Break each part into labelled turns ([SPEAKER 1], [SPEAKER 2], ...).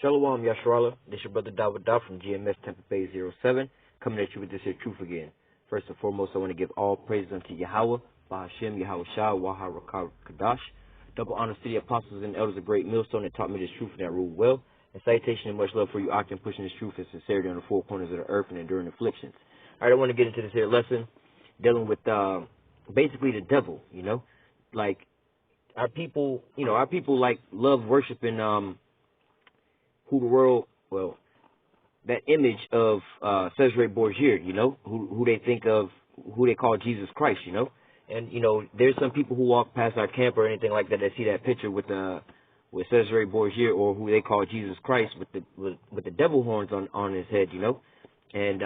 [SPEAKER 1] Shalom Yasharala, this is your brother Dawud Da from GMS Tampa Bay 07, coming at you with this here truth again. First and foremost, I want to give all praise unto Yahweh, Bahashem, Yahweh Shah, Waha Rakar Kadash. Double honors to the apostles and elders of Great Millstone that taught me this truth and that ruled well. And salutation and much love for you, Octan, pushing this truth and sincerity on the four corners of the earth and enduring afflictions. All right, I want to get into this here lesson dealing with basically the devil, like our people, like love worshiping who the world, well, that image of Cesare Borgia, who they think of, who they call Jesus Christ, And, there's some people who walk past our camp or anything like that that see that picture with Cesare Borgia, or who they call Jesus Christ with the devil horns on his head, And,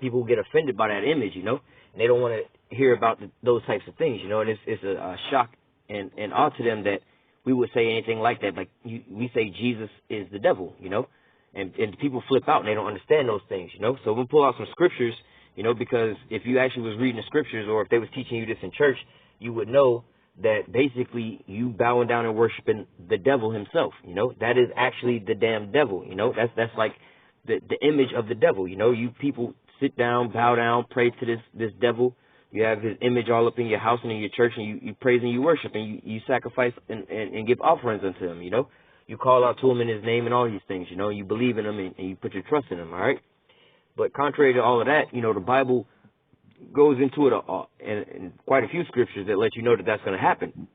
[SPEAKER 1] people get offended by that image, and they don't want to hear about those types of things, and it's a shock and awe to them that we would say anything like that. Like we say Jesus is the devil, and people flip out and they don't understand those things, So we'll pull out some scriptures, because if you actually was reading the scriptures, or if they was teaching you this in church, you would know that basically you bowing down and worshiping the devil himself, That is actually the damn devil, That's like the image of the devil, You people sit down, bow down, pray to this devil. You have his image all up in your house and in your church, and you praise and you worship, and you sacrifice and give offerings unto him, You call out to him in his name and all these things, You believe in him and you put your trust in him, all right? But contrary to all of that, the Bible goes into it in quite a few scriptures that let you know that that's going to happen,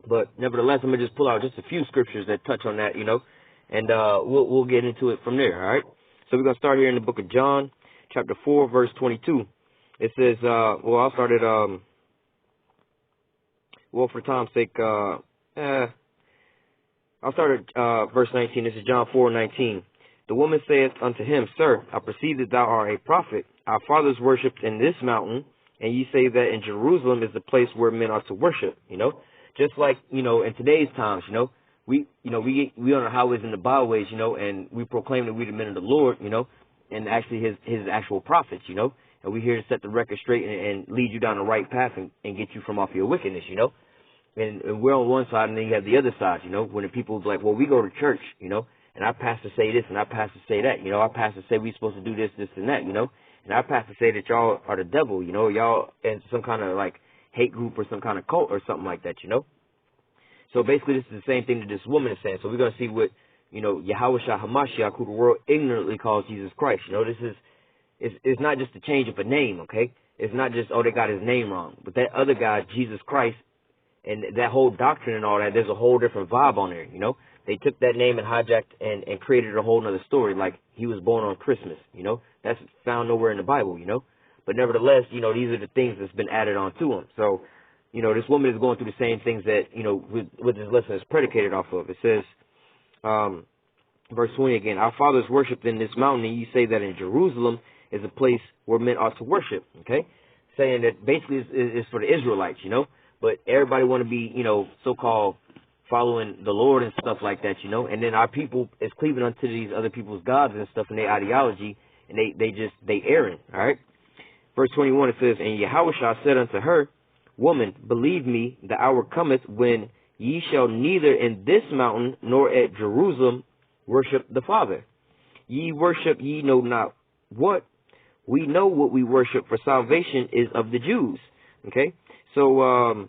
[SPEAKER 1] But nevertheless, I'm going to just pull out just a few scriptures that touch on that, And we'll get into it from there, all right? So we're going to start here in the book of John, chapter 4, verse 22. It says, I'll start at, for time's sake, I'll start at verse 19. This is John 4:19. The woman saith unto him, Sir, I perceive that thou art a prophet. Our fathers worshipped in this mountain, and ye say that in Jerusalem is the place where men are to worship, Just like, in today's times, we on the highways and the byways, and we proclaim that we're the men of the Lord, and actually his actual prophets, And we're here to set the record straight and lead you down the right path and get you from off your wickedness, And we're on one side, and then you have the other side, when the people's like, well, we go to church, and our pastor say this and our pastor say that, our pastor say we're supposed to do this, this, and that, And our pastor say that y'all are the devil, y'all in some kind of like hate group or some kind of cult or something like that, So basically, this is the same thing that this woman is saying. So we're going to see what, Yahweh Shah HaMashiach, who the world ignorantly calls Jesus Christ. This is, it's not just a change of a name, okay? It's not just, they got his name wrong. But that other guy, Jesus Christ, and that whole doctrine and all that, there's a whole different vibe on there, They took that name and hijacked and created a whole other story, like he was born on Christmas, That's found nowhere in the Bible, But nevertheless, these are the things that's been added on to him. So, this woman is going through the same things that, what this lesson is predicated off of. It says, verse 20 again, our fathers worshipped in this mountain, and you say that in Jerusalem is a place where men ought to worship, okay? Saying that basically it's for the Israelites, But everybody want to be, so-called following the Lord and stuff like that, And then our people is cleaving unto these other people's gods and stuff in their ideology, and they erring, all right? Verse 21, it says, and Yahushua said unto her, Woman, believe me, the hour cometh when ye shall neither in this mountain nor at Jerusalem worship the Father. Ye worship ye know not what. We know what we worship, for salvation is of the Jews. Okay? So,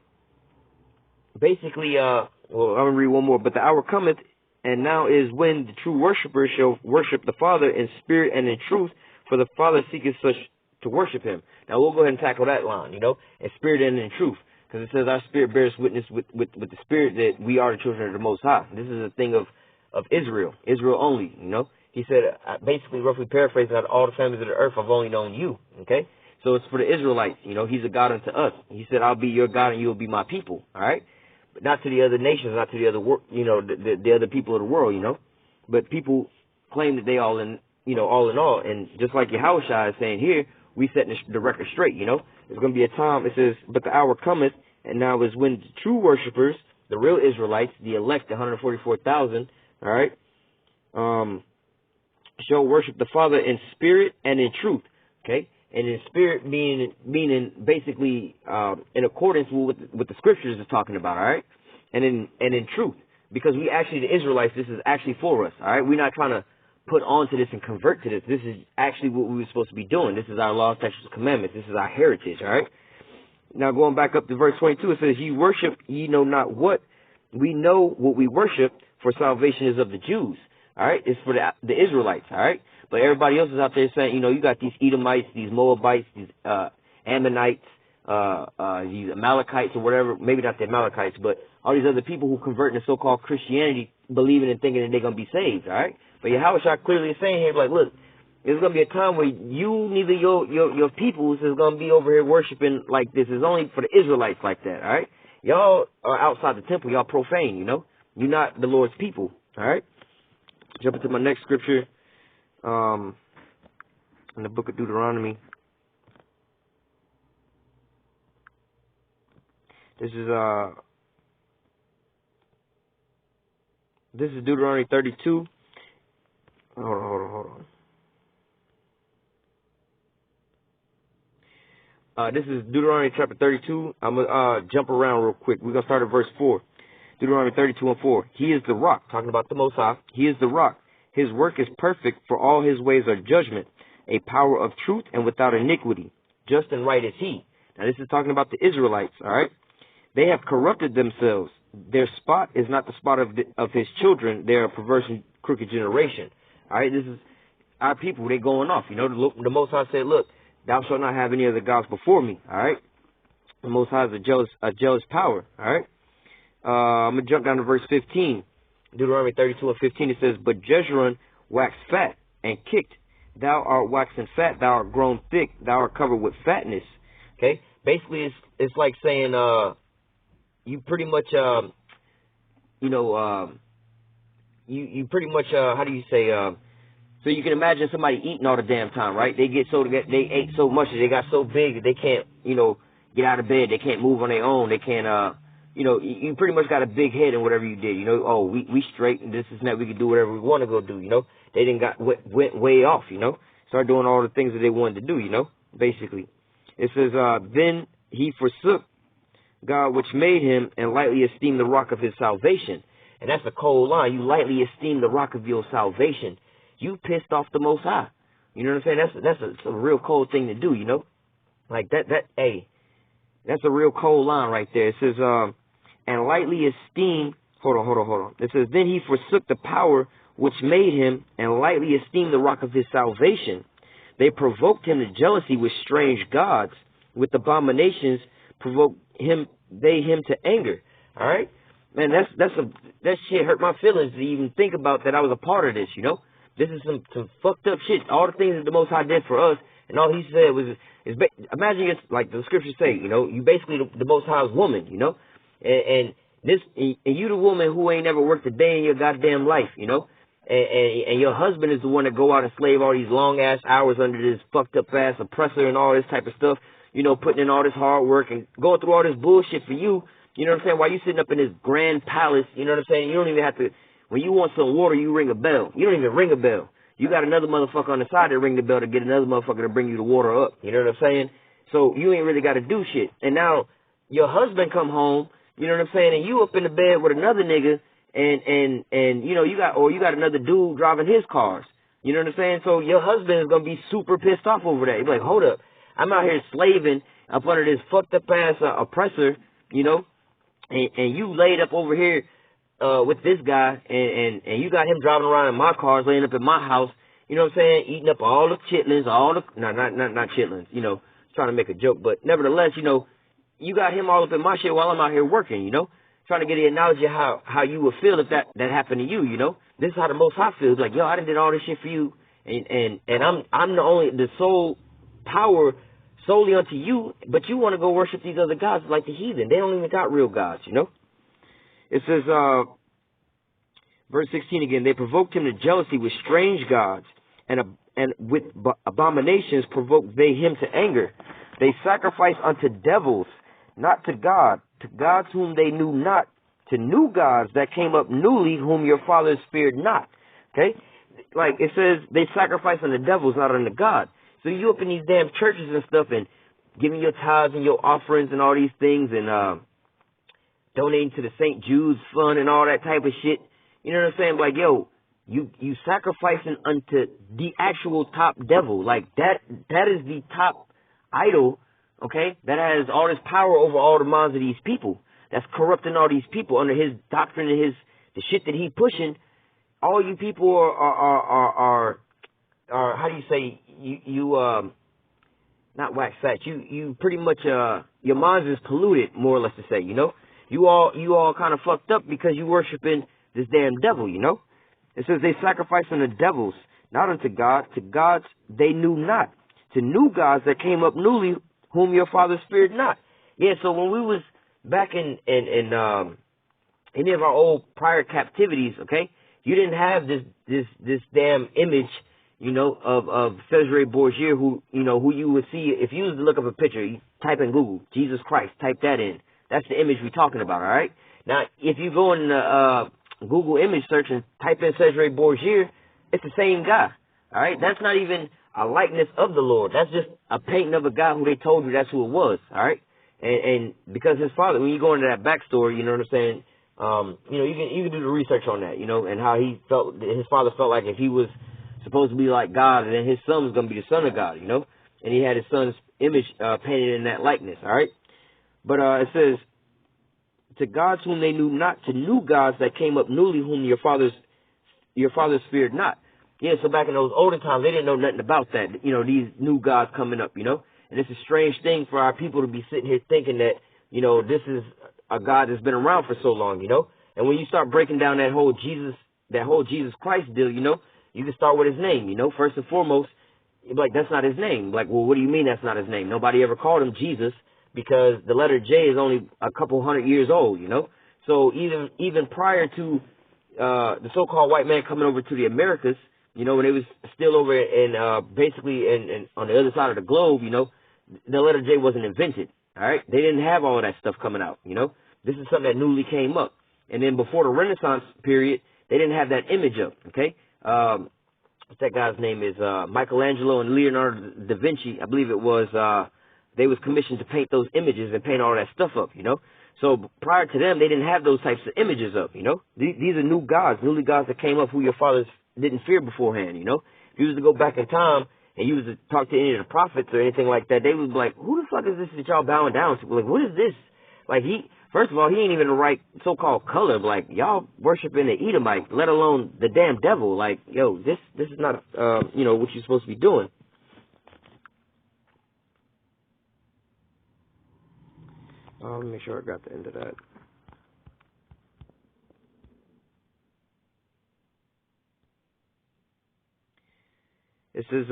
[SPEAKER 1] basically, I'm going to read one more. But the hour cometh, and now is when the true worshipers shall worship the Father in spirit and in truth, for the Father seeketh such to worship him. Now we'll go ahead and tackle that line, in spirit and in truth, because it says our spirit bears witness with the spirit that we are the children of the Most High. This is a thing of Israel only, He said, basically, roughly paraphrasing, out of all the families of the earth, I've only known you, okay? So it's for the Israelites, He's a God unto us. He said, I'll be your God and you'll be my people, all right? But not to the other nations, not to the other, the other people of the world, But people claim that they all in all, and just like Yahushua is saying here, we setting the record straight, There's going to be a time, it says, but the hour cometh, and now is when the true worshipers, the real Israelites, the elect, the 144,000, all right, shall worship the Father in spirit and in truth, okay? And in spirit meaning basically in accordance with what the scriptures is talking about, all right? And in truth, because we actually, the Israelites, this is actually for us, all right? We're not trying to put on to this and convert to this. This is actually what we were supposed to be doing. This is our law, statutes, commandments. This is our heritage, all right? Now, going back up to verse 22, it says, ye worship, ye know not what. We know what we worship, for salvation is of the Jews, all right? It's for the Israelites, all right? But everybody else is out there saying, you know, you got these Edomites, these Moabites, these Ammonites, these Amalekites or whatever. Maybe not the Amalekites, but all these other people who convert into so-called Christianity, believing and thinking that they're going to be saved, all right? But Yahushua clearly is saying here, like, look, there's going to be a time where you, neither your peoples is going to be over here worshiping like this. It's only for the Israelites like that, all right? Y'all are outside the temple. Y'all profane, you know? You're not the Lord's people, all right? Jump into my next scripture. In the book of Deuteronomy. This is Deuteronomy 32. Hold on. This is Deuteronomy chapter 32. I'm gonna jump around real quick. We're gonna start at verse 4. Deuteronomy 32:4. He is the rock, talking about the Most High. He is the rock. His work is perfect, for all his ways are judgment, a power of truth and without iniquity. Just and right is he. Now this is talking about the Israelites, all right? They have corrupted themselves. Their spot is not the spot of his children. They are a perverse and crooked generation. All right, this is our people. They're going off. You know, the Most High said, look, thou shalt not have any other gods before me. All right? The Most High is a jealous power. All right? I'm going to jump down to verse 15. Deuteronomy 32:15, it says, but Jeshurun waxed fat and kicked. Thou art waxen fat, thou art grown thick, thou art covered with fatness. Okay? Basically, it's like saying, you pretty much, you pretty much, how do you say, so you can imagine somebody eating all the damn time, right? They ate so much that they got so big that they can't, get out of bed. They can't move on their own. They can't, you pretty much got a big head in whatever you did, we straight and this is that we can do whatever we want to go do, They didn't went way off, Start doing all the things that they wanted to do, basically. It says, then he forsook God which made him and lightly esteemed the rock of his salvation. And that's a cold line. You lightly esteem the rock of your salvation. You pissed off the Most High. You know what I'm saying? That's a real cold thing to do, Like that's a real cold line right there. It says, and lightly esteemed, hold on. It says, then he forsook the power which made him and lightly esteemed the rock of his salvation. They provoked him to jealousy with strange gods. With abominations provoked him to anger. All right? Man, that shit hurt my feelings to even think about that I was a part of this, This is some fucked up shit. All the things that the Most High did for us, and all he said was, imagine it's like the scriptures say, you basically the Most High's woman, and you the woman who ain't never worked a day in your goddamn life, and your husband is the one that go out and slave all these long ass hours under this fucked up ass oppressor and all this type of stuff, putting in all this hard work and going through all this bullshit for you. You know what I'm saying? While you sitting up in this grand palace, you know what I'm saying? You don't even have to, when you want some water, you ring a bell. You don't even ring a bell. You got another motherfucker on the side that ring the bell to get another motherfucker to bring you the water up. You know what I'm saying? So you ain't really got to do shit. And now your husband come home, you know what I'm saying? And you up in the bed with another nigga and you got another dude driving his cars. You know what I'm saying? So your husband is going to be super pissed off over that. He's like, hold up. I'm out here slaving up under this fucked up ass oppressor, and you laid up over here with this guy, and you got him driving around in my cars, laying up in my house, you know what I'm saying, eating up all the chitlins, not chitlins, trying to make a joke, but nevertheless, you got him all up in my shit while I'm out here working, trying to get the analogy of how you would feel if that happened to you, This is how the Most High feels, like, yo, I done did all this shit for you, and I'm the sole power solely unto you, but you want to go worship these other gods like the heathen. They don't even got real gods, It says, verse 16 again, they provoked him to jealousy with strange gods, and with abominations provoked they him to anger. They sacrificed unto devils, not to God, to gods whom they knew not, to new gods that came up newly, whom your fathers feared not. Okay? Like it says, they sacrifice unto devils, not unto God. So you up in these damn churches and stuff and giving your tithes and your offerings and all these things and donating to the St. Jude's Fund and all that type of shit. You know what I'm saying? Like, yo, you sacrificing unto the actual top devil. Like, that is the top idol, okay, that has all this power over all the minds of these people. That's corrupting all these people under his doctrine and the shit that he pushing. All you people are how do you say, you not wax fat. You pretty much, your minds is polluted, more or less to say, you know. You all kind of fucked up because you worshiping this damn devil, you know. It says they sacrifice unto devils, not unto God. To gods they knew not. To new gods that came up newly, whom your fathers feared not. Yeah, so when we was back in any of our old prior captivities, okay, you didn't have this damn image, you know, of Cesare Borgia, who you would see if you was to look up a picture, you type in Google, Jesus Christ, type that in. That's the image we're talking about, all right? Now, if you go in the Google image search and type in Cesare Borgia, it's the same guy, all right? That's not even a likeness of the Lord. That's just a painting of a guy who they told you that's who it was, all right? And because his father, when you go into that backstory, you know what I'm saying, you can do the research on that, you know, and how he felt, his father felt like if he was supposed to be like God, and then his son was going to be the son of God, you know, and he had his son's image painted in that likeness, all right? But it says, to gods whom they knew not, to new gods that came up newly, whom your fathers feared not. Yeah, so back in those older times, they didn't know nothing about that, you know, these new gods coming up, you know. And it's a strange thing for our people to be sitting here thinking that, you know, this is a God that's been around for so long, you know. And when you start breaking down that whole Jesus Christ deal, you know, you can start with his name, you know. First and foremost, like, that's not his name. Like, well, what do you mean that's not his name? Nobody ever called him Jesus because the letter J is only a couple hundred years old, you know. So even prior to the so-called white man coming over to the Americas, you know, when it was still over in basically in on the other side of the globe, you know, the letter J wasn't invented, all right? They didn't have all of that stuff coming out, you know? This is something that newly came up. And then before the Renaissance period, they didn't have that image up, okay? What's that guy's name is? Michelangelo and Leonardo da Vinci, I believe it was, they was commissioned to paint those images and paint all that stuff up, you know? So prior to them, they didn't have those types of images up, you know? These are new gods, newly gods that came up who your fathers didn't fear beforehand, you know? If you was to go back in time, and you was to talk to any of the prophets or anything like that, they would be like, who the fuck is this that y'all bowing down to? Like, what is this? Like, first of all, he ain't even the right so-called color. Like, y'all worshiping the Edomite, let alone the damn devil. Like, yo, this is not, you know, what you're supposed to be doing. Let me make sure I got the end of that. It says,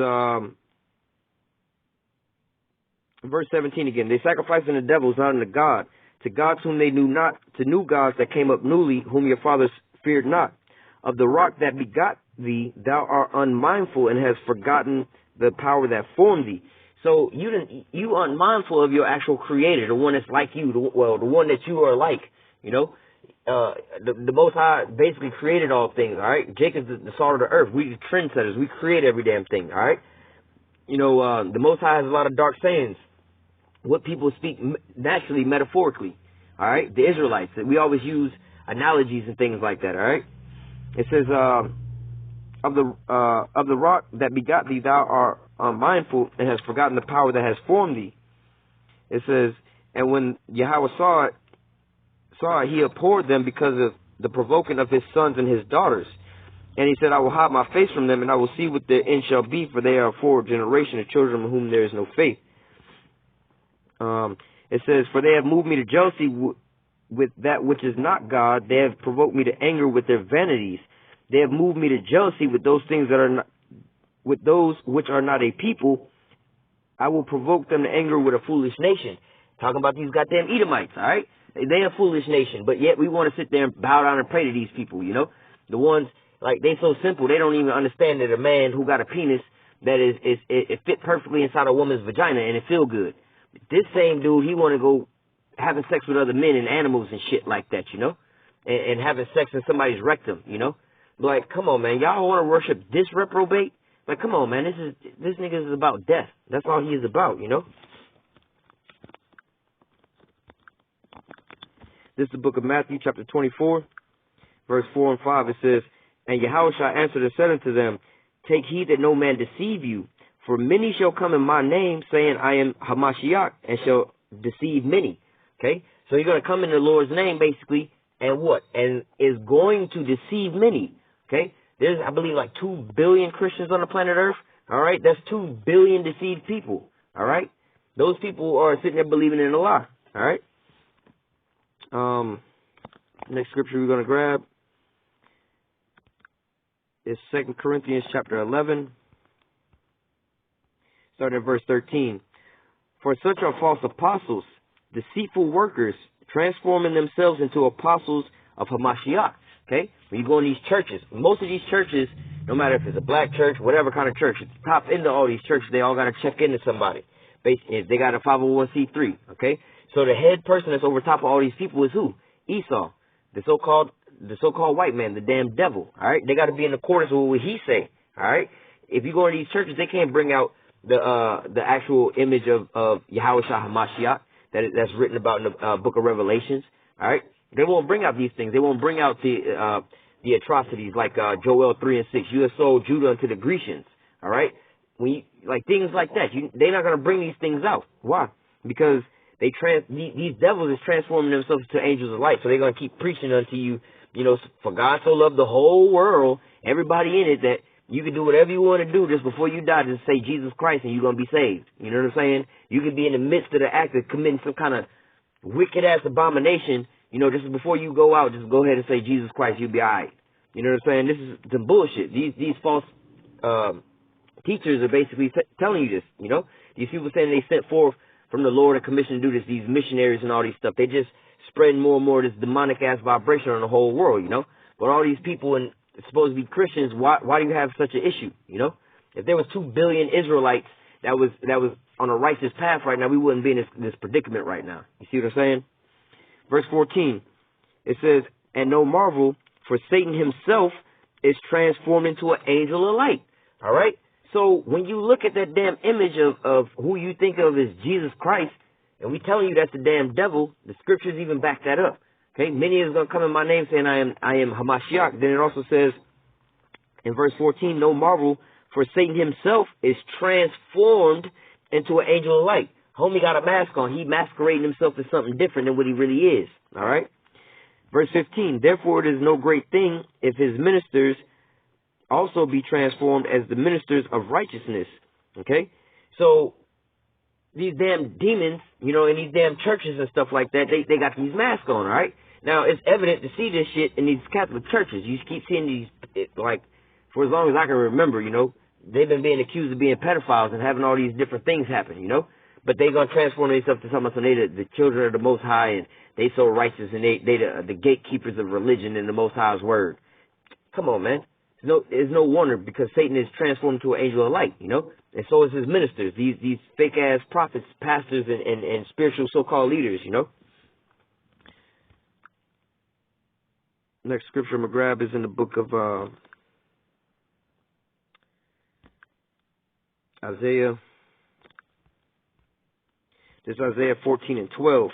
[SPEAKER 1] verse 17 again, they sacrifice unto the devils, not unto God. To gods whom they knew not, to new gods that came up newly, whom your fathers feared not. Of the rock that begot thee, thou art unmindful and hast forgotten the power that formed thee. So you unmindful of your actual creator, the one that's like you, the one that you are like, you know. The Most High basically created all things, all right? Jacob's the salt of the earth. We the trendsetters. We create every damn thing, all right? You know, the Most High has a lot of dark sayings. What people speak naturally, metaphorically, all right? The Israelites. We always use analogies and things like that, all right? It says, of the rock that begot thee, thou art unmindful and hast forgotten the power that has formed thee. It says, and when Yahweh saw it, he abhorred them because of the provoking of his sons and his daughters. And he said, I will hide my face from them, and I will see what their end shall be, for they are a forward generation of children of whom there is no faith. It says, for they have moved me to jealousy with that which is not God. They have provoked me to anger with their vanities. They have moved me to jealousy with those things that are not, with those which are not a people. I will provoke them to anger with a foolish nation. Talking about these goddamn Edomites, all right? They a foolish nation, but yet we want to sit there and bow down and pray to these people, you know? The ones, like, they so simple, they don't even understand that a man who got a penis that it fit perfectly inside a woman's vagina and it feel good. This same dude, he want to go having sex with other men and animals and shit like that, you know? And having sex in somebody's rectum, you know? Like, come on, man, y'all want to worship this reprobate? Like, come on, man, this nigga is about death. That's all he is about, you know? This is the book of Matthew, chapter 24, verse 4 and 5. It says, And Yahushua answered and said unto them, Take heed that no man deceive you, for many shall come in my name, saying, I am Hamashiach, and shall deceive many. Okay? So you're going to come in the Lord's name, basically, and what? And is going to deceive many. Okay? There's, I believe, like 2 billion Christians on the planet Earth. All right? That's 2 billion deceived people. All right? Those people are sitting there believing in a lie. All right? Next scripture we're going to grab is 2 Corinthians chapter 11, starting at verse 13. For such are false apostles, deceitful workers, transforming themselves into apostles of Hamashiach. Okay? When you go in these churches, most of these churches, no matter if it's a black church, whatever kind of church, at the top end of all these churches, they all got to check into somebody. Basically, if they got a 501c3, okay? So the head person that's over top of all these people is who? Esau, the so-called white man, the damn devil, all right? They got to be in accordance with what he say, all right? If you go in these churches, they can't bring out the actual image of Yahushua HaMashiach that's written about in the book of Revelations, all right? They won't bring out these things. They won't bring out the atrocities like Joel 3 and 6. You have sold Judah unto the Grecians, all right? Like things like that. They're not going to bring these things out. Why? Because these devils is transforming themselves to angels of light. So they're going to keep preaching unto you, for God so loved the whole world, everybody in it, that you can do whatever you want to do just before you die. Just say Jesus Christ and you're going to be saved. You know what I'm saying? You could be in the midst of the act of committing some kind of wicked-ass abomination. Just before you go out, just go ahead and say Jesus Christ, you'll be all right. You know what I'm saying? This is some bullshit. These false teachers are basically telling you this, These people saying they sent forth from the Lord and commissioned to do this, these missionaries and all these stuff. They just spreading more and more of this demonic-ass vibration on the whole world, But all these people and supposed to be Christians, why do you have such an issue, If there was 2 billion Israelites that was on a righteous path right now, we wouldn't be in this predicament right now. You see what I'm saying? Verse 14, it says, And no marvel, for Satan himself is transformed into an angel of light. All right? So when you look at that damn image of who you think of as Jesus Christ, and we telling you that's the damn devil, the scriptures even back that up. Okay, many is going to come in my name saying I am Hamashiach. Then it also says in verse 14, no marvel, for Satan himself is transformed into an angel of light. Homie got a mask on. He masquerading himself as something different than what he really is. All right. Verse 15, therefore it is no great thing if his ministers also be transformed as the ministers of righteousness. Okay? So these damn demons, in these damn churches and stuff like that, they got these masks on, all right? Now, it's evident to see this shit in these Catholic churches. You keep seeing these, for as long as I can remember, they've been being accused of being pedophiles and having all these different things happen, But they're going to transform themselves to something, so they the children of the Most High, and they so righteous, and they the gatekeepers of religion and the Most High's word. Come on, man. There's no wonder, because Satan is transformed into an angel of light, and so is his ministers, these fake ass prophets, pastors, and spiritual so-called leaders, Next scripture I'm gonna grab is in the book of Isaiah. This is Isaiah 14 and 12.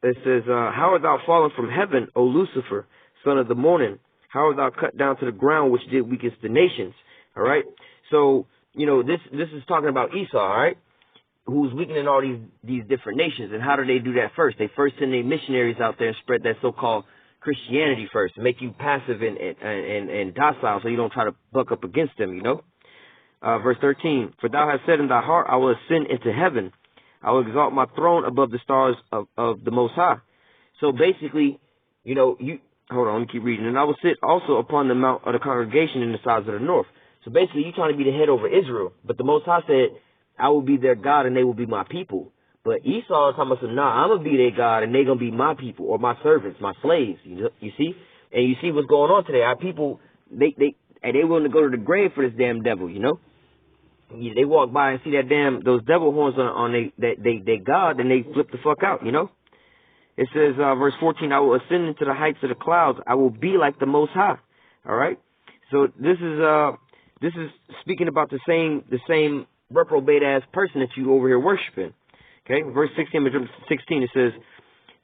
[SPEAKER 1] It says, How art thou fallen from heaven, O Lucifer, son of the morning? How art thou cut down to the ground, which did weakest the nations? All right. So, this is talking about Esau, all right, who's weakening all these different nations. And how do they do that first? They first send their missionaries out there and spread that so-called Christianity first, make you passive and docile so you don't try to buck up against them, Verse 13, for thou hast said in thy heart, I will ascend into heaven. I will exalt my throne above the stars of the Most High. So basically, hold on, let me keep reading. And I will sit also upon the mount of the congregation in the sides of the north. So basically, you're trying to be the head over Israel. But the Most High said, I will be their God and they will be my people. But Esau is talking about, nah, I'm going to be their God and they're going to be my people, or my servants, my slaves. You see? And you see what's going on today. Our people, they willing to go to the grave for this damn devil, They walk by and see those devil horns on they God, and they flip the fuck out, It says, verse 14, I will ascend into the heights of the clouds. I will be like the Most High. All right. So this is speaking about the same reprobate ass person that you over here worshiping. Okay. Verse 16, it says,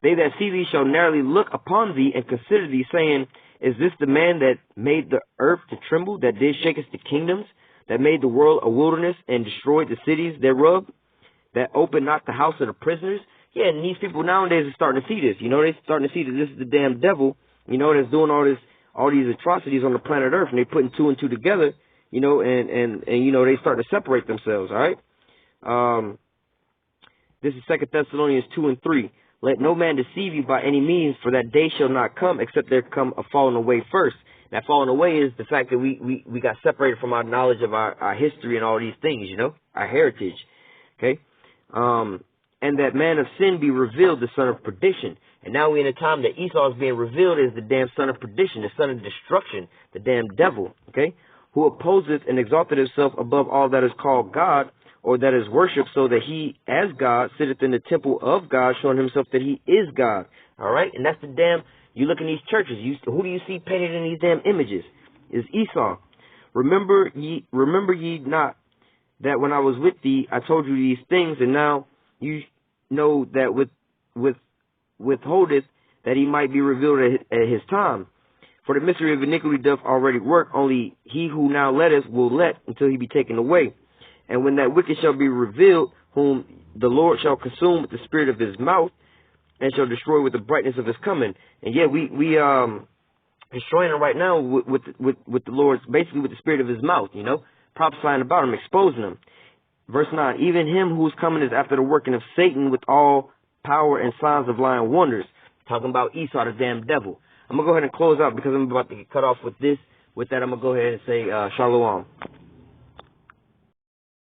[SPEAKER 1] They that see thee shall narrowly look upon thee and consider thee, saying, is this the man that made the earth to tremble, that did shake us the kingdoms, that made the world a wilderness and destroyed the cities thereof, that opened not the house of the prisoners? Yeah, and these people nowadays are starting to see this. You know, they're starting to see that this is the damn devil, you know, that's doing all these atrocities on the planet Earth, and they're putting two and two together, you know, and you know, they start to separate themselves, all right? This is 2 Thessalonians 2 and 3. Let no man deceive you by any means, for that day shall not come, except there come a falling away first. That falling away is the fact that we got separated from our knowledge of our history and all these things, you know, our heritage, okay? And that man of sin be revealed, the son of perdition. And now we're in a time that Esau is being revealed as the damn son of perdition, the son of destruction, the damn devil, okay? Who opposeth and exalted himself above all that is called God, or that is worshipped, so that he, as God, sitteth in the temple of God, showing himself that he is God. All right? And that's the damn, you look in these churches, who do you see painted in these damn images? Is Esau. Remember ye not that when I was with thee, I told you these things, and now you know that withholdeth, that he might be revealed at his time. For the mystery of iniquity doth already work, only he who now letteth will let until he be taken away. And when that wicked shall be revealed, whom the Lord shall consume with the spirit of his mouth, and shall destroy with the brightness of his coming. And yeah, we destroying him right now with the Lord's, basically with the spirit of his mouth, you know, prophesying about him, exposing him. Verse 9, even him whose coming is after the working of Satan with all power and signs of lying wonders. Talking about Esau, the damn devil. I'm going to go ahead and close out because I'm about to get cut off with this. With that, I'm going to go ahead and say shalom.